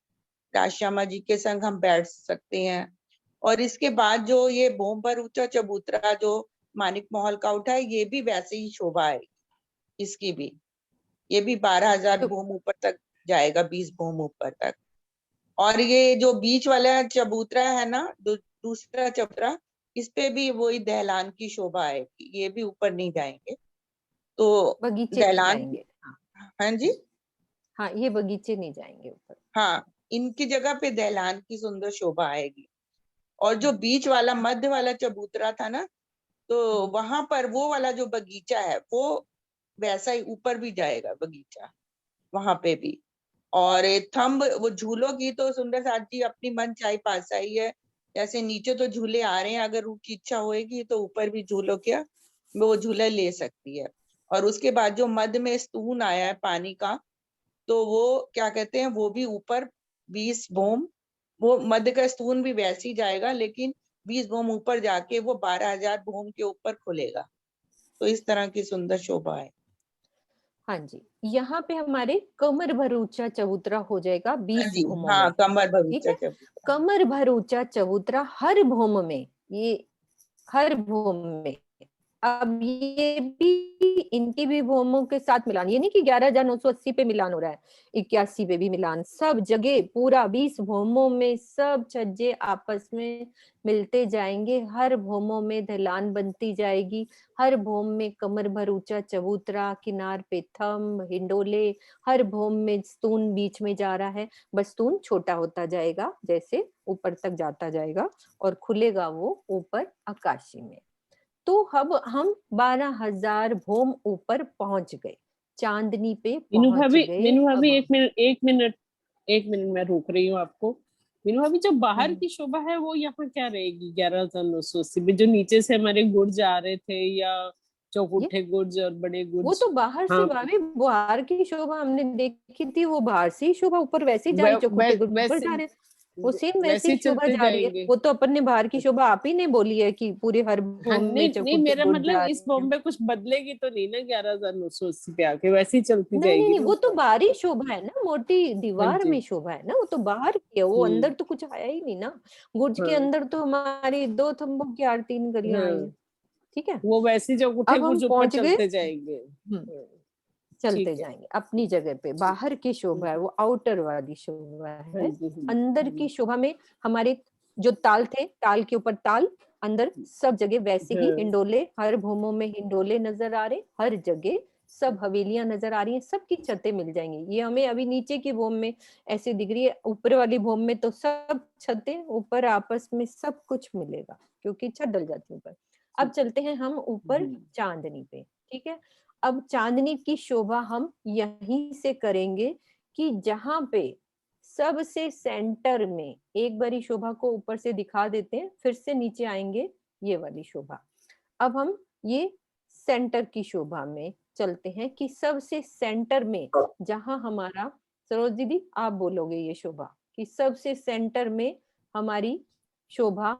राजश्यामा जी के संग हम बैठ सकते हैं। और इसके बाद जो ये भूम पर ऊंचा चबूतरा जो मानिक महल का उठा है, ये भी वैसे ही शोभा है इसकी भी, ये भी 12,000 भूम ऊपर तक जाएगा, 20 भूम ऊपर तक। और ये जो बीच वाला चबूतरा है ना, दूसरा चबूतरा, इस पे भी वही दहलान की शोभा है, ये भी ऊपर नहीं जाएंगे। तो बगीचे नहीं दहलान, जाएंगे। हाँ जी, हाँ, ये बगीचे नहीं जाएंगे ऊपर। हाँ, इनकी जगह पे दहलान की सुंदर शोभा आएगी। और जो बीच वाला मध्य वाला चबूतरा था ना, तो वहां पर वो वाला जो बगीचा है वो वैसा ही ऊपर भी जाएगा बगीचा, वहां पे भी। और थंब वो झूलों की तो सुंदर साथ जी अपनी मन चाहे पासाई है, जैसे नीचे तो झूले आ रहे हैं, अगर उनकी इच्छा होएगी तो ऊपर भी झूलों क्या वो झूला ले सकती है। और उसके बाद जो मध्य में स्तून आया है पानी का, तो वो क्या कहते हैं, वो भी ऊपर 20 भूम, वो मध्य का स्तून भी वैसे ही जाएगा, लेकिन 20 भूम ऊपर जाके वो 12,000 भूम के ऊपर खुलेगा। तो इस तरह की सुंदर शोभा है। हाँ जी, यहाँ पे हमारे कमर भर ऊंचा चबूतरा हो जाएगा 20 जी, भूमों हाँ, में। कमर भर ठीक ऊंचा है, चबूतरा। कमर भर ऊंचा चबूतरा हर भूम में, ये हर भूम में। अब ये भी इनकी भी भूमों के साथ मिलान, ये नहीं कि 11,980 पे मिलान हो रहा है, 81 पे भी मिलान, सब जगह पूरा 20 भूमों में सब छज्जे आपस में मिलते जाएंगे, हर भूमों में ढलान बनती जाएगी, हर भूम में कमर भर ऊंचा चबूतरा, किनार पे थंब, हिंडोले, हर भूम में स्तून बीच में जा रहा है, बस स्तून छोटा होता जाएगा जैसे ऊपर तक जाता जाएगा और खुलेगा वो ऊपर आकाशी में। तो अब हम 12,000 भूम ऊपर पहुंच गए, चांदनी पे पहुंच गए। मीनू भाभी, अब एक मिनट मैं रोक रही हूँ आपको। मीनू भाभी, जो बाहर हम्म, की शोभा है वो यहाँ क्या रहेगी 11,980 में, जो नीचे से हमारे गुर्ज आ रहे थे, या ये चौकुठे गुर्ज और बड़े वो गुर्ज? तो बाहर से, हाँ, भाभी बाहर की शोभा हमने देखी थी, वो बाहर से ही शोभा ऊपर वैसे ही जा रही, चौखुटे ऊपर वैसे जा रहे हैं, वो सेम वैसे वैसे ही ही शोभा चलते जा रही है। जाएंगे। वो तो अपन ने बाहर की शोभा आप ही ने बोली है कि पूरे हर हाँ, भूम में नहीं नहीं, चौखुटे मेरा गुर्ज मतलब जा इस रहे हैं। बॉम्बे कुछ बदलेगी तो नहीं ना 11,980 पे आके, वैसे ही चलती नहीं नहीं जाएगी नहीं, ना वो तो ऊपर। बाहरी शोभा है ना, मोटी हाँ दीवार जी। में शोभा है ना, वो तो बाहर की है, वो अंदर तो कुछ आया ही नहीं ना। गुर्ज के हाँ अंदर तो हमारी 2 थंबों की 3 गलियां आई हाँ, हैं। ठीक है, वो वैसे ही जो उठे अब हम गुर्ज ऊपर पहुंच गए। चलते जाएंगे। हाँ, चलते ठीक है। जाएंगे अपनी जगह पे। बाहर की शोभा है वो आउटर वाली शोभा हाँ है। जी, हाँ अंदर जी, की शोभा में हमारे जो ताल थे, ताल के ऊपर ताल, अंदर सब जगह वैसे ही हाँ, हिंडोले, हर भूमों में हिंडोले नजर आ रहे, हर जगह सब हवेलियां नजर आ रही हैं, सबकी छतें मिल जाएंगी। ये हमें अभी नीचे की भूम में ऐसे दिख रही है, ऊपर वाली भूम में तो सब छतें ऊपर आपस में सब कुछ मिलेगा, क्योंकि छत डल जाती है ऊपर। अब चलते हैं हम ऊपर चांदनी पे। ठीक है, अब चांदनी की शोभा हम यहीं से करेंगे कि जहां पे सबसे सेंटर में, एक बारी शोभा को ऊपर से दिखा देते हैं, फिर से नीचे आएंगे, ये वाली शोभा। अब हम ये सेंटर की शोभा में चलते हैं कि सबसे सेंटर में जहां हमारा, सरोज दीदी आप बोलोगे ये शोभा कि सबसे सेंटर में हमारी शोभा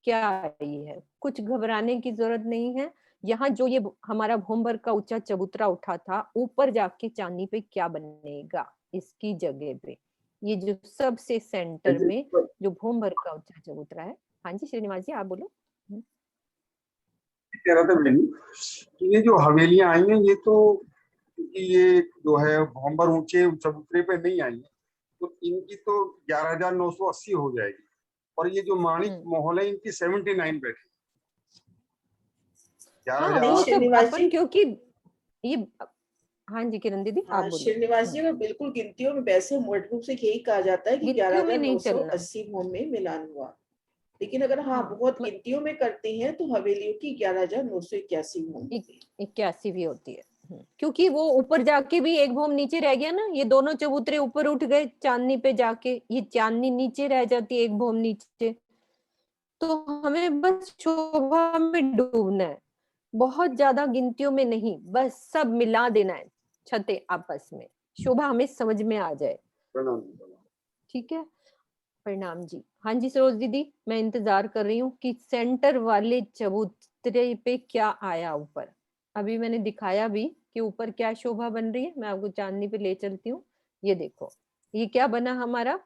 क्या आई है। कुछ घबराने की जरूरत नहीं है। यहाँ जो ये हमारा भूमभर का ऊंचा चबूतरा उठा था, ऊपर जाके चांदनी पे क्या बनेगा इसकी जगह पे, ये जो सबसे सेंटर में जो भूमभर का ऊंचा चबूतरा है। हाँ जी श्रीनिवास जी आप बोलो। कह रहा था मैंने कि ये जो हवेलियां आई हैं, ये तो क्योंकि ये जो है भंवर ऊंचे चबूतरे पे नहीं आई है, तो इनकी तो 11,980 हो जाएगी। और ये जो माणिक महल है, इनकी 79 बैठी। हाँ 11,000। वो सब श्रीनिवास अपन जी, क्योंकि ये, हाँ जी किरण दीदी आप हाँ बोलिए। श्रीनिवास जी, मैं बिल्कुल गिनतियों में वैसे मोटे रूप से यही कहा जाता है कि गिनतियों में नहीं चलना। 11,980 भूम में मिलान हुआ। लेकिन अगर हाँ हाँ बहुत गिनतियों में करते हैं तो हवेलियों की 11,981 भूम होती है। 81 भी होती है। क्योंकि वो ऊपर जाके भी एक भूम नीचे रह गया ना, ये दोनों चबूतरे ऊपर उठ गए चांदनी पे जाके, ये चांदनी नीचे रह जाती है एक भूम नीचे। तो हमें बस शोभा में डूबना है, बहुत ज्यादा गिनतियों में नहीं, बस सब मिला देना है छतें आपस में, शोभा हमें समझ में आ जाए। ठीक है, प्रणाम जी। हाँ जी सरोज दीदी मैं इंतजार कर रही हूँ कि सेंटर वाले चबूतरे पे क्या आया ऊपर। अभी मैंने दिखाया भी कि ऊपर क्या शोभा बन रही है। मैं आपको चांदनी पे ले चलती हूँ। ये देखो, ये क्या बना हमारा?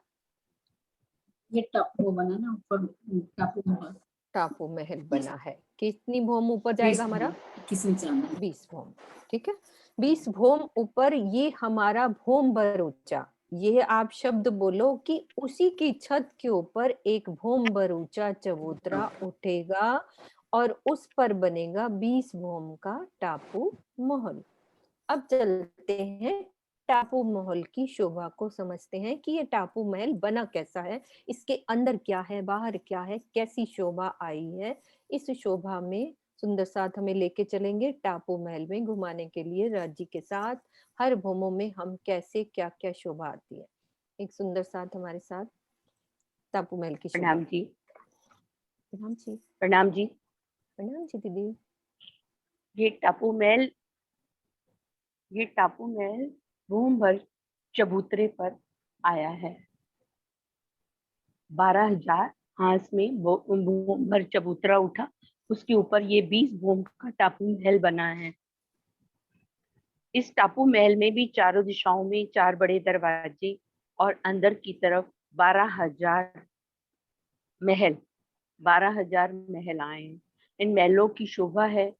ये वो बना ना ऊपर, टापू महल। टापू महल बना है। कितनी भौम ऊपर जाएगा हमारा? 20 भौम। ठीक है, 20 भौम ऊपर। ये हमारा भौम भर ऊंचा। ये आप शब्द बोलो कि उसी की छत के ऊपर एक भौम भर ऊंचा चबूतरा उठेगा और उस पर बनेगा 20 भौम का टापू महल। अब चलते हैं टापू महल की शोभा को समझते हैं कि ये टापू महल बना कैसा है, इसके अंदर क्या है, बाहर क्या है, कैसी शोभा आई है। इस शोभा में सुंदर साथ हमें लेके चलेंगे टापू महल में घुमाने के लिए राज्य के साथ। हर भूमों में हम कैसे क्या क्या शोभा आती है। एक सुंदर साथ हमारे साथ टापू महल की शोभा। प्रणाम जी। प्रणाम जी। प्रणाम जी। प्रणाम जी दीदी। ये टापू महल भूम भर चबूतरे पर आया है। 12,000 हांस में भूम भर चबूतरा उठा, उसके ऊपर ये 20 भूम का टापू महल बना है। इस टापू महल में भी चारों दिशाओं में 4 बड़े दरवाजे और अंदर की तरफ 12,000 महल आए हैं। इन महलों की शोभा है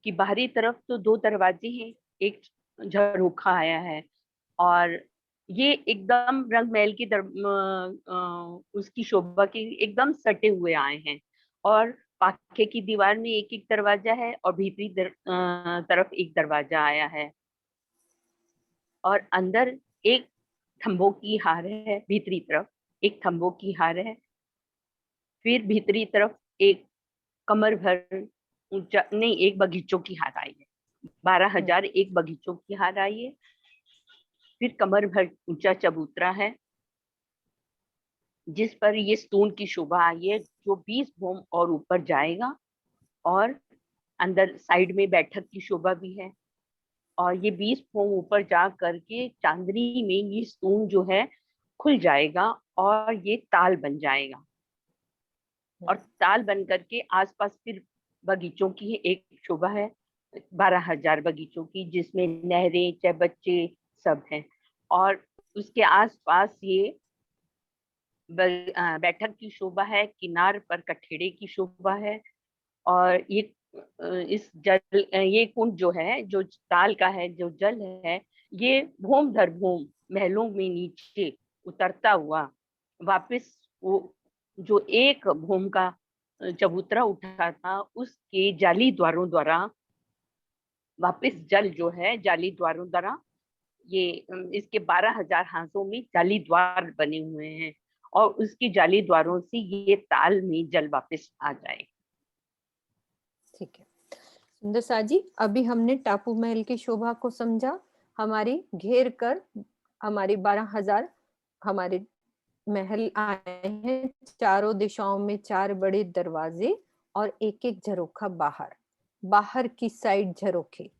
कि बाहरी तरफ तो 2 दरवाजे हैं, एक झरोखा आया है और ये एकदम रंग महल की उसकी शोभा के एकदम सटे हुए आए हैं। और पाखे की दीवार में एक एक दरवाजा है और भीतरी तरफ एक दरवाजा आया है और अंदर एक थंबों की हार है। भीतरी तरफ एक थंबों की हार है, फिर भीतरी तरफ एक कमर भर ऊंचा नहीं, एक बगीचों की हार आई है। 12,000 एक बगीचों की हार आई है। फिर कमर भर ऊंचा चबूतरा है जिस पर ये स्टोन की शोभा आई है, जो 20 भौम और ऊपर जाएगा। और अंदर साइड में बैठक की शोभा भी है और ये 20 भौम ऊपर जा करके चांदनी में ये स्टोन जो है खुल जाएगा और ये ताल बन जाएगा। और ताल बन करके आसपास फिर बगीचों की एक शोभा है, 12,000 बगीचों की, जिसमें नहरें, चहबच्चे सब हैं। और उसके आसपास ये बैठक की शोभा है, किनार पर कठेड़े की शोभा है। और ये ये कुंड जो है, जो ताल का है, जो जल है, ये भूम दर भूम महलों में नीचे उतरता हुआ वापस वो जो एक भूम का चबूतरा उठा था, उसके जाली द्वारों द्वारा वापस जल जो है जाली द्वारों द्वारा ये इसके 12,000 हाथों में जाली द्वार बने हुए हैं और उसकी जाली द्वारों से ये ताल में जल वापस आ जाए। ठीक है सुंदर सा जी, अभी हमने टापू महल की शोभा को समझा। हमारी घेर कर हमारी 12,000 हमारे महल आए हैं। चारों दिशाओं में 4 बड़े दरवाजे और एक एक झरोखा बाहर की साइड झरोखे।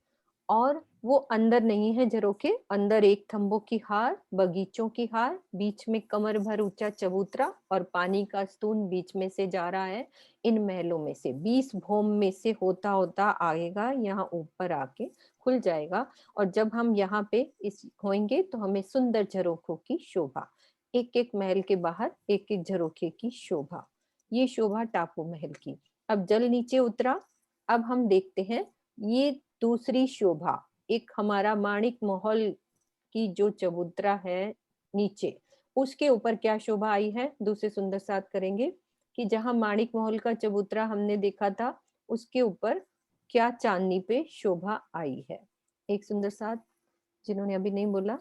और वो अंदर नहीं है झरोखे, अंदर एक थंबों की हार, बगीचों की हार, बीच में कमर भर ऊंचा चबूतरा और पानी का स्तून बीच में से जा रहा है। इन महलों में से 20 भौम में से होता होता आएगा, यहाँ ऊपर आके खुल जाएगा। और जब हम यहाँ पे इस होंगे तो हमें सुंदर झरोखों की शोभा, एक एक महल के बाहर एक एक झरोखे की शोभा। ये शोभा टापू महल की। अब जल नीचे उतरा। अब हम देखते हैं ये दूसरी शोभा, एक हमारा माणिक महल की जो चबूतरा है नीचे, उसके ऊपर क्या शोभा आई है। दूसरे सुंदर साथ करेंगे कि जहां माणिक महल का चबूतरा हमने देखा था, उसके ऊपर क्या चांदनी पे शोभा आई है। एक सुंदर साथ जिन्होंने अभी नहीं बोला।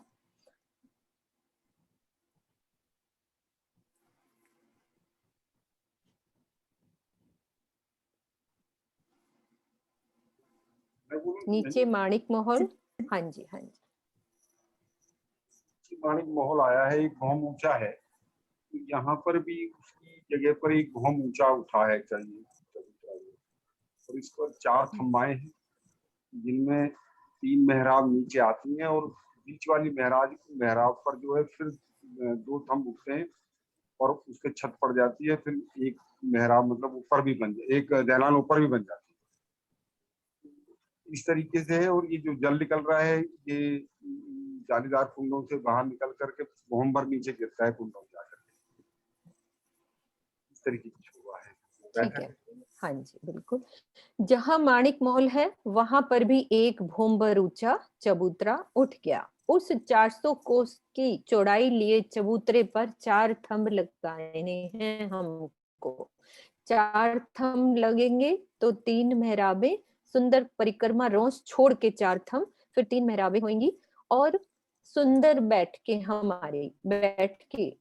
नीचे माणिक महल। हाँ जी हाँ जी, माणिक महल आया है, एक भौम ऊंचा है। तो यहाँ पर भी उसकी जगह पर एक भौम ऊंचा उठा है चाहिए। और इस पर 4 थंबाएं हैं जिनमें 3 मेहराब नीचे आती हैं और बीच वाली मेहराब पर जो है फिर 2 थंब उठते हैं और उसके छत पड़ जाती है। फिर एक मेहराब मतलब ऊपर भी बन जाए, एक दैलान ऊपर भी बन जाती है। इस तरीके से है। और ये जो जल निकल रहा है ये जालीदार कुंडों से बाहर निकल करके भूम भर नीचे गिरता है कुंडों में जाकर। इस तरीके की शोभा है। ठीक है, हाँ जी बिल्कुल। जहाँ माणिक महल है वहां पर भी एक भोंबर ऊंचा चबूतरा उठ गया। उस 400 कोस की चौड़ाई लिए चबूतरे पर 4 थंब लगाने हैं हमको। 4 थंब लगेंगे तो 3 मेहराबें, सुंदर परिक्रमा रोंस छोड़ के 4 थंब, फिर 3 मेहराबें होंगी और सुंदर बैठ के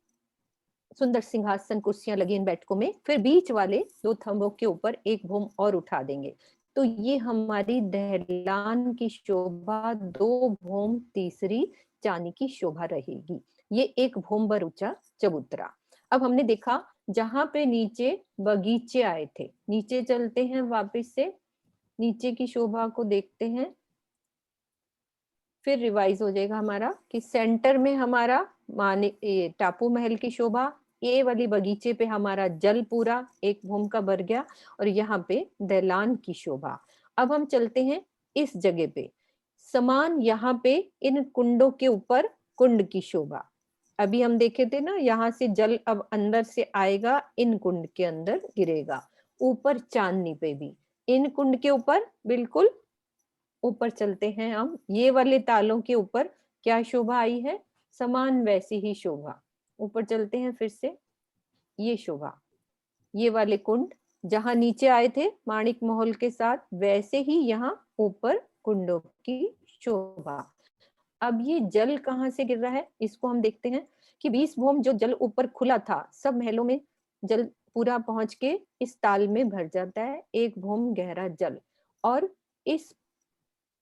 सुंदर सिंहासन कुर्सियां लगी इन बैठकों में। फिर बीच वाले 2 थंबों के ऊपर एक भोम और उठा देंगे। तो ये हमारी दहलान की शोभा 2 भोम तीसरी चांदी की शोभा रहेगी। ये एक भोम भर ऊंचा चबूतरा। अब हमने देखा जहां पे नीचे बगीचे आए थे, नीचे चलते हैं वापस से, नीचे की शोभा को देखते हैं। फिर रिवाइज हो जाएगा हमारा कि सेंटर में हमारा टापू महल की शोभा, ये वाली बगीचे पे हमारा जल पूरा एक भूम का भर गया और यहाँ पे दहलान की शोभा। अब हम चलते हैं इस जगह पे, समान यहाँ पे इन कुंडों के ऊपर कुंड की शोभा। अभी हम देखे थे ना, यहाँ से जल अब अंदर से आएगा, इन कुंड के अंदर गिरेगा। ऊपर चांदनी पे भी इन कुंड के ऊपर बिल्कुल ऊपर चलते हैं हम, ये वाले तालों के ऊपर क्या शोभा आई है, समान वैसी ही शोभा। ऊपर चलते हैं फिर से, ये शोभा, ये वाले कुंड जहां नीचे आए थे माणिक महल के साथ, वैसे ही यहाँ ऊपर कुंडों की शोभा। अब ये जल कहाँ से गिर रहा है इसको हम देखते हैं कि 20 भोम जो जल ऊपर खुला था, सब महलों में जल पूरा पहुंच के इस ताल में भर जाता है, 1 भोम गहरा जल। और इस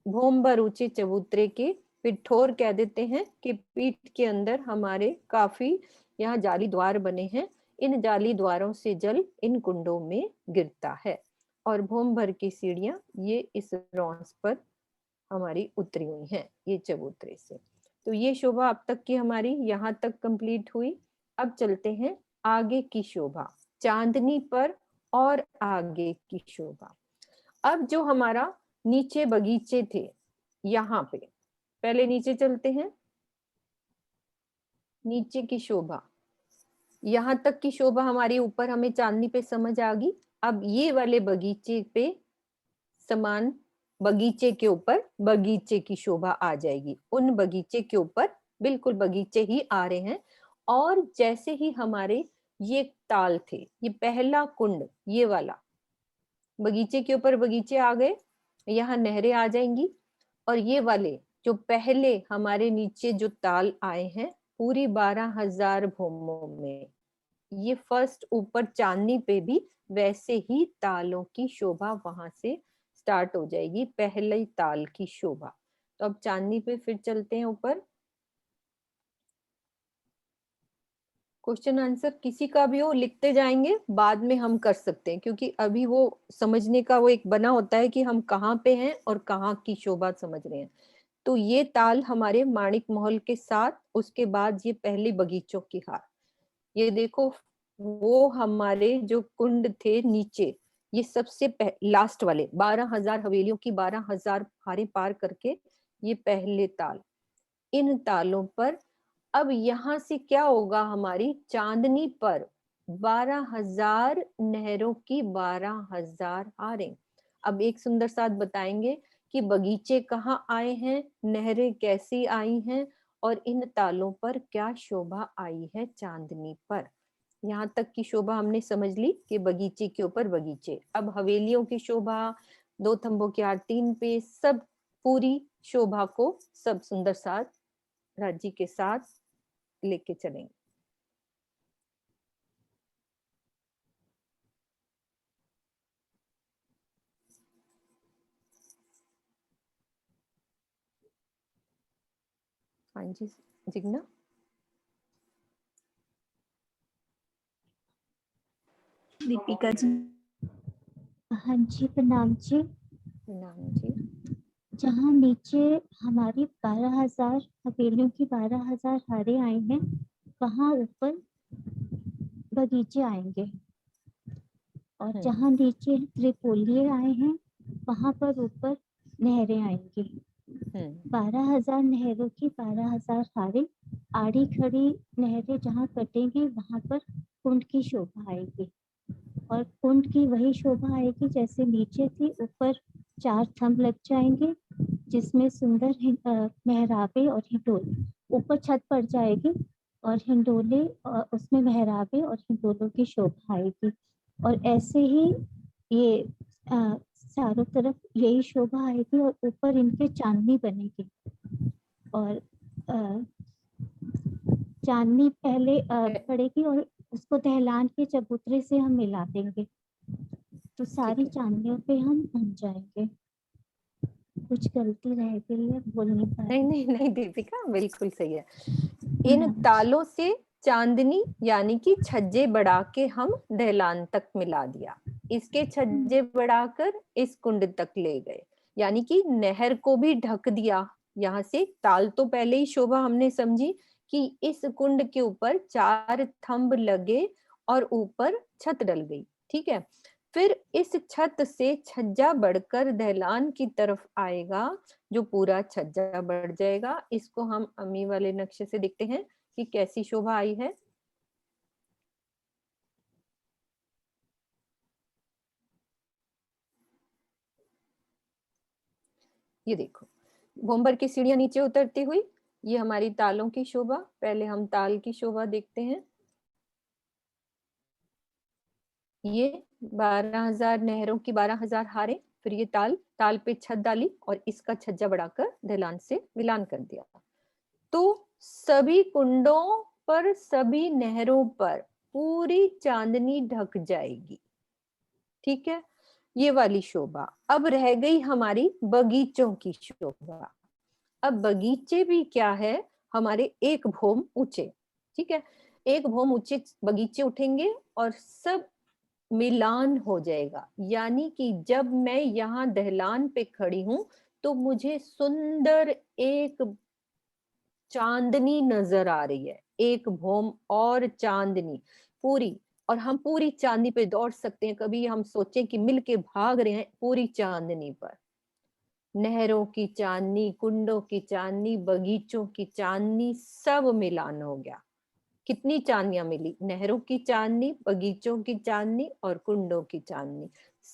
भोम भर ऊंचे चबूतरे के पिठोर कह देते हैं कि पीठ के अंदर हमारे काफी यहाँ जाली द्वार बने हैं। इन जाली द्वारों से जल इन कुंडों में गिरता है और भोम भर की सीढ़ियां ये इस रॉन्स पर हमारी उतरी हुई हैं, ये चबूतरे से। तो ये शोभा अब तक की हमारी यहाँ तक कंप्लीट हुई। अब चलते हैं आगे की शोभा, चांदनी पर और आगे की शोभा। अब जो हमारा नीचे बगीचे थे, यहाँ पे पहले नीचे चलते हैं, नीचे की शोभा, यहाँ तक की शोभा हमारी ऊपर हमें चांदनी पे समझ आ गई। अब ये वाले बगीचे पे समान बगीचे के ऊपर बगीचे की शोभा आ जाएगी। उन बगीचे के ऊपर बिल्कुल बगीचे ही आ रहे हैं। और जैसे ही हमारे ये ताल थे, ये पहला कुंड, ये वाला बगीचे के ऊपर बगीचे आ गए, यहाँ नहरें आ जाएंगी। और ये वाले जो पहले हमारे नीचे जो ताल आए हैं पूरी 12,000 भूमों में, ये फर्स्ट ऊपर चांदनी पे भी वैसे ही तालों की शोभा वहां से स्टार्ट हो जाएगी, पहले ताल की शोभा। तो अब चांदनी पे फिर चलते हैं ऊपर। क्वेश्चन आंसर किसी का भी हो लिखते जाएंगे, बाद में हम कर सकते हैं, क्योंकि अभी वो समझने का वो एक बना होता है कि हम कहाँ पे हैं और कहाँ की शोभा समझ रहे हैं। तो ये ताल हमारे माणिक महल के साथ, उसके बाद ये पहली बगीचों की हार। ये देखो वो हमारे जो कुंड थे नीचे, ये सबसे लास्ट वाले 12,000 हवेलियों की 12,000 हारें पार करके ये पहले ताल। इन तालों पर अब यहाँ से क्या होगा, हमारी चांदनी पर 12,000 नहरों की 12,000 हारें। अब एक सुंदर साथ बताएंगे कि बगीचे कहाँ आए हैं, नहरें कैसी आई हैं और इन तालों पर क्या शोभा आई है चांदनी पर। यहाँ तक की शोभा हमने समझ ली कि बगीचे के ऊपर बगीचे। अब हवेलियों की शोभा, 2 थंबों की हार, 3 पे, सब पूरी शोभा को सब सुंदर साथ राज्य के साथ लेके चलेंगे। हाँ जी जिग्ना। दीपिका जी। हाँ जी प्रणाम जी। प्रणाम जी। जहाँ नीचे हमारी 12,000 हवेलियों की 12,000 हारें आई हैं, वहाँ ऊपर बगीचे आएंगे। और जहाँ नीचे त्रिपोलिये आए हैं, वहाँ पर ऊपर नहरें आएंगी। 12,000 नहरों की 12,000 हारें, आड़ी खड़ी नहरें जहाँ कटेंगी वहां पर कुंड की शोभा आएगी। और कुंड की वही शोभा आएगी जैसे नीचे थी, ऊपर 4 थंब लग जाएंगे जिसमें सुंदर मेहराबे और हिंडोले, ऊपर छत पड़ जाएगी और हिंडोले, उसमें मेहराबे और हिंडोलों की शोभा आएगी। और ऐसे ही ये चारों तरफ यही शोभा आएगी और ऊपर इनके चांदनी बनेगी। और चांदनी पहले पड़ेगी और उसको दहलान के चबूतरे से हम मिला देंगे, तो सारी चांदनियों पे हम बन जाएंगे। कुछ गलती रह गई है, बोल नहीं पा रही। नहीं दीपिका, बिल्कुल सही है। इन तालों से चांदनी यानी कि छज्जे बढ़ा के हम दहलान तक मिला दिया, इसके छज्जे बढ़ाकर इस कुंड तक ले गए, यानी कि नहर को भी ढक दिया। यहाँ से ताल तो पहले ही शोभा हमने समझी कि इस कुंड के ऊपर 4 थंब लगे और ऊपर छत डल गई, ठीक है। फिर इस छत से छज्जा बढ़कर दहलान की तरफ आएगा, जो पूरा छज्जा बढ़ जाएगा। इसको हम अम्मी वाले नक्शे से देखते हैं कि कैसी शोभा आई है। ये देखो, भोंबर की सीढ़ियां नीचे उतरती हुई, ये हमारी तालों की शोभा। पहले हम ताल की शोभा देखते हैं। ये 12,000 नहरों की 12,000 हारें, फिर ये ताल पे छत डाली और इसका छज्जा बढ़ाकर दहलान से मिलान कर दिया। तो सभी कुंडों पर, सभी नहरों पर पूरी चांदनी ढक जाएगी, ठीक है। ये वाली शोभा। अब रह गई हमारी बगीचों की शोभा। अब बगीचे भी क्या है, हमारे 1 भोम ऊंचे, ठीक है। 1 भोम ऊंचे बगीचे उठेंगे और सब मिलान हो जाएगा, यानी कि जब मैं यहाँ दहलान पे खड़ी हूं तो मुझे सुंदर एक चांदनी नजर आ रही है, 1 भोम और चांदनी पूरी। और हम पूरी चांदनी पे दौड़ सकते हैं, कभी हम सोचें कि मिलके भाग रहे हैं पूरी चांदनी पर। नहरों की चांदनी, कुंडों की चांदनी, बगीचों की चांदनी, सब मिलान हो गया। कितनी चांदनियां मिली, नहरों की चांदनी, बगीचों की चांदनी और कुंडों की चांदनी,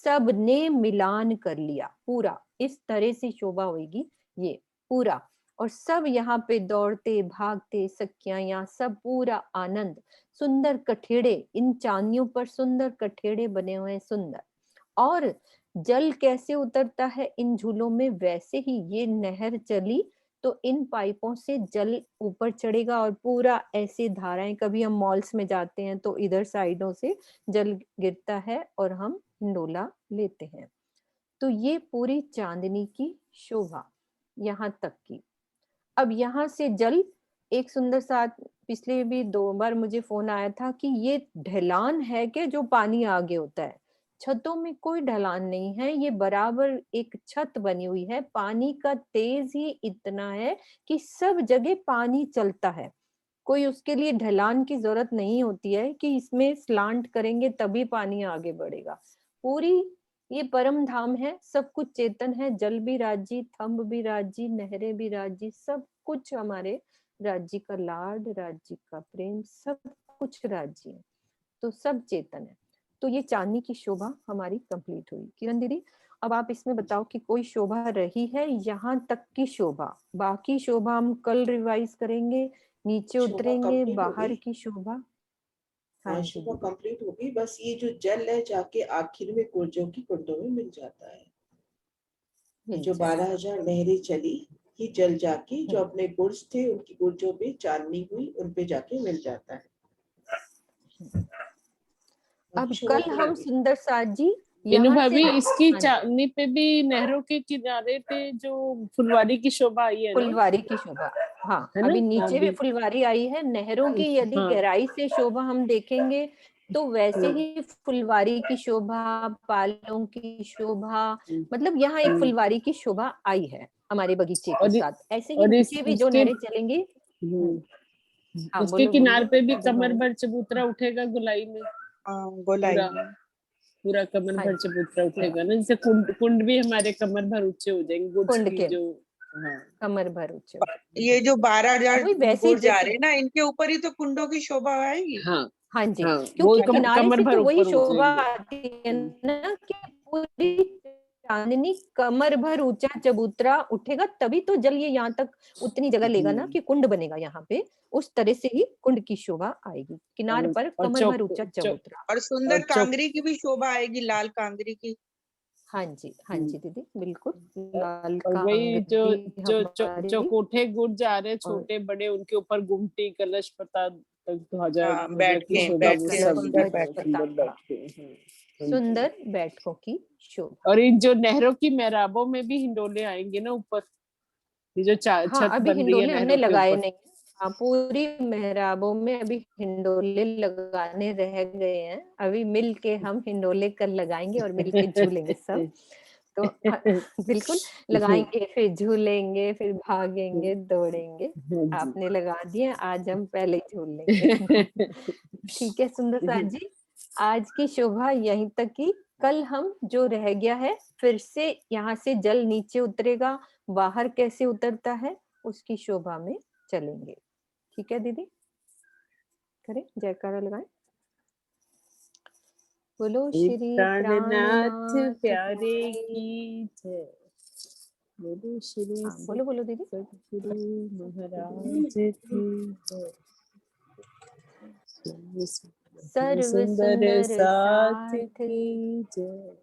सब ने मिलान कर लिया पूरा। इस तरह से शोभा होगी ये पूरा। और सब यहाँ पे दौड़ते भागते सखियां, यहाँ सब पूरा आनंद। सुंदर कठेड़े, इन चांदनियों पर सुंदर कठेड़े बने हुए हैं, सुंदर। और जल कैसे उतरता है इन झूलों में, वैसे ही ये नहर चली तो इन पाइपों से जल ऊपर चढ़ेगा और पूरा ऐसे धाराएं, कभी हम मॉल्स में जाते हैं तो इधर साइडों से जल गिरता है और हम हिंडोला लेते हैं। तो ये पूरी चांदनी की शोभा यहाँ तक की। अब यहाँ से जल एक सुंदर सा, पिछले भी 2 बार मुझे फोन आया था कि ये ढलान है कि जो पानी आगे होता है। छतों में कोई ढलान नहीं है, ये बराबर एक छत बनी हुई है। पानी का तेज ही इतना है कि सब जगह पानी चलता है, कोई उसके लिए ढलान की जरूरत नहीं होती है कि इसमें स्लांट करेंगे तभी पानी आगे बढ़ेगा। पूरी ये परम धाम है, सब कुछ चेतन है। जल भी राजी, थंब भी राजी, नहरें भी राजी, सब कुछ हमारे राज्य का लाड, राज्य का प्रेम, सब कुछ राज्य है, तो सब चेतन है। तो ये चांदनी की शोभा हमारी कंप्लीट हुई। किरण दीदी, अब आप इसमें बताओ कि कोई शोभा रही है यहाँ तक की शोभा? बाकी शोभा हम कल रिवाइज करेंगे, नीचे उतरेंगे, बाहर की शोभा। हाँ, शोभा कंप्लीट होगी। बस ये जो जल है जाके आखिर में कुंजों की कुंडों में मिल जाता है। जो 12,000 नहरें चली, ये जल जाके जो अपने गुर्ज थे उनकी गुर्जों पे चांदनी हुई, उन पे जाके मिल जाता है। अब कल हम सुंदर साथ जी भाभी इसकी चांदनी पे भी नहरों के किनारे पे जो फुलवारी की शोभा आई है, फुलवारी की शोभा। हाँ, अभी नीचे भी फुलवारी आई है। नहरों की यदि गहराई से शोभा हम देखेंगे तो वैसे ही फुलवारी की शोभा, पालों की शोभा, मतलब यहाँ एक फुलवारी की शोभा आई है हमारे बगीचे के साथ। ऐसे ही नीचे भी जो नहरें चलेंगी, उसके किनारे पे भी कमर भर चबूतरा उठेगा गोलाई में। गोलाई। पूरा कमर हाँ भर जी, चबूतरा उठेगा ना, जैसे कुंड कुंड भी हमारे कमर भर ऊंचे हो जाएंगे गुड्स कुंड की के जो। हाँ कमर भर ऊंचे हो जाएंगे। ये जो 12,000 वही वैसे गुड़ जा जैसे रहे हैं ना, इनके ऊपर ही तो कुंडों की शोभा आएगी। हाँ हाँ जी, हाँ, वो क्योंकि है ना? किनारे कमर से भर तो वही ऊपर हो शोभा जाएंगे। आती है ना कि पूरी चांदनी कमर भर ऊंचा चबूतरा उठेगा, तभी तो जल ये यहाँ तक उतनी जगह लेगा ना कि कुंड बनेगा यहाँ पे। उस तरह से ही कुंड की शोभा आएगी, किनार पर और कमर भर ऊंचा चबूतरा। और सुंदर और चौक कांगरी की भी शोभा आएगी, लाल कांगरी की। हाँ जी दीदी, बिल्कुल लाल और वही जो कांगरी जो हमारी। चौकोठे गुड़ जा रहे हैं और छोटे बड़े, उनके ऊपर गुमटी कलश पता तक ध्वजा हाँ, ध्वजा की शोभा, वो बैठके सब सुंदर ध्वज बैठके। सुंदर पताका, बैठते हैं। सुंदर बैठकों की शोभा। और इन जो नहरों की मेहराबों में भी हिंडोले आएंगे ना ऊपर, ये जो हाँ, छत अभी बन रही है हिंडोले हमने नहरों के लगाए ऊपर। नहीं। हाँ, पूरी मेहराबों में अभी हिंडोले लगाने रह गए हैं। अभी मिल के हम हिंडोले कल लगाएंगे और मिल के झूलेंगे सब। तो बिल्कुल लगाएंगे, फिर झूलेंगे, फिर भागेंगे, दौड़ेंगे। आपने लगा दिए, आज हम पहले ही झूल लेंगे। ठीक है सुंदर साथ जी, आज की शोभा यहीं तक ही। कल हम जो रह गया है, फिर से यहाँ से जल नीचे उतरेगा, बाहर कैसे उतरता है उसकी शोभा में चलेंगे। ठीक है दीदी, करें जयकारा लगाएं। बोलो श्री प्राणनाथ प्राणनाथ प्यारे की। की जय। बोलो श्री हाँ बोलो दीदी। सतगुरु महाराज की जय। सर्व सुंदर सुंदर साथ साथ की जय।